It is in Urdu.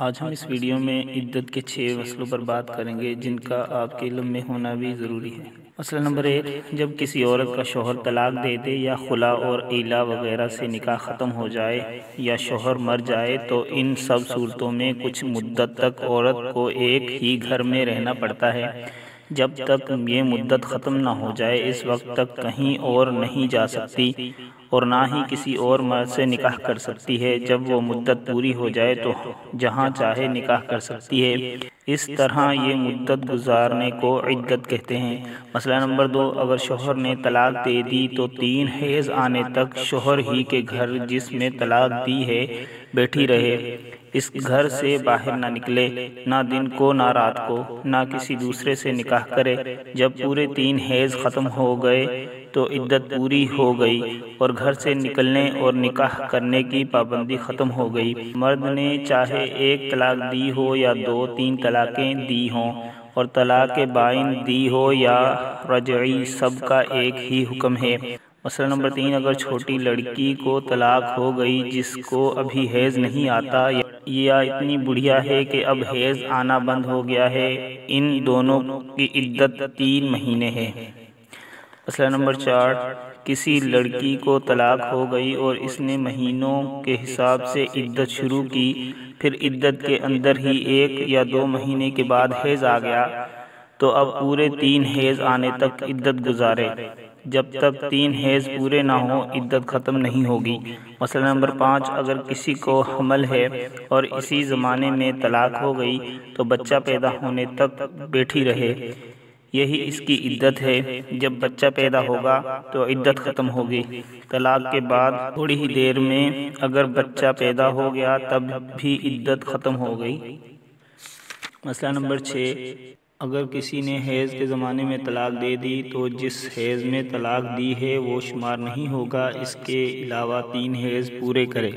آج ہم اس ویڈیو میں عدت کے 6 مسئلوں پر بات کریں گے جن کا آپ کے علم میں ہونا بھی ضروری ہے۔ مسئلہ نمبر 1، جب کسی عورت کا شوہر طلاق دے دے یا خلا اور ایلا وغیرہ سے نکاح ختم ہو جائے یا شوہر مر جائے تو ان سب صورتوں میں کچھ مدت تک عورت کو ایک ہی گھر میں رہنا پڑتا ہے۔ جب تک یہ مدت ختم نہ ہو جائے اس وقت تک کہیں اور نہیں جا سکتی اور نہ ہی کسی اور مرد سے نکاح کر سکتی ہے۔ جب وہ مدت پوری ہو جائے تو جہاں چاہے نکاح کر سکتی ہے۔ اس طرح یہ مدت گزارنے کو عدت کہتے ہیں۔ مسئلہ نمبر 2، اگر شوہر نے طلاق دے دی تو 3 حیض آنے تک شوہر ہی کے گھر جس میں طلاق دی ہے بیٹھی رہے، اس گھر سے باہر نہ نکلے، نہ دن کو نہ رات کو، نہ کسی دوسرے سے نکاح کرے۔ جب پورے 3 حیض ختم ہو گئے تو عدت پوری ہو گئی اور گھر سے نکلنے اور نکاح کرنے کی پابندی ختم ہو گئی۔ مرد نے چاہے 1 طلاق دی ہو یا 2-3 طلاقیں دی ہوں اور طلاق بائن دی ہو یا رجعی، سب کا ایک ہی حکم ہے۔ مسئلہ نمبر 3، اگر چھوٹی لڑکی کو طلاق ہو گئی جس کو ابھی حیض نہیں آتا یا اتنی بڑھیا ہے کہ اب حیض آنا بند ہو گیا ہے، ان دونوں کی عدت 3 مہینے ہے۔ مسئلہ نمبر 4، کسی لڑکی کو طلاق ہو گئی اور اس نے مہینوں کے حساب سے عدت شروع کی، پھر عدت کے اندر ہی 1 یا 2 مہینے کے بعد حیض آ گیا تو اب پورے 3 حیض آنے تک عدت گزارے۔ جب تک 3 حیض پورے نہ ہوں عدت ختم نہیں ہوگی۔ مسئلہ نمبر 5، اگر کسی کو حمل ہے اور اسی زمانے میں طلاق ہو گئی تو بچہ پیدا ہونے تک بیٹھی رہے، یہی اس کی عدت ہے۔ جب بچہ پیدا ہوگا تو عدت ختم ہوگی۔ طلاق کے بعد تھوڑی ہی دیر میں اگر بچہ پیدا ہو گیا تب بھی عدت ختم ہو گئی۔ مسئلہ نمبر 6، اگر کسی نے حیض کے زمانے میں طلاق دے دی تو جس حیض میں طلاق دی ہے وہ شمار نہیں ہوگا، اس کے علاوہ 3 حیض پورے کرے۔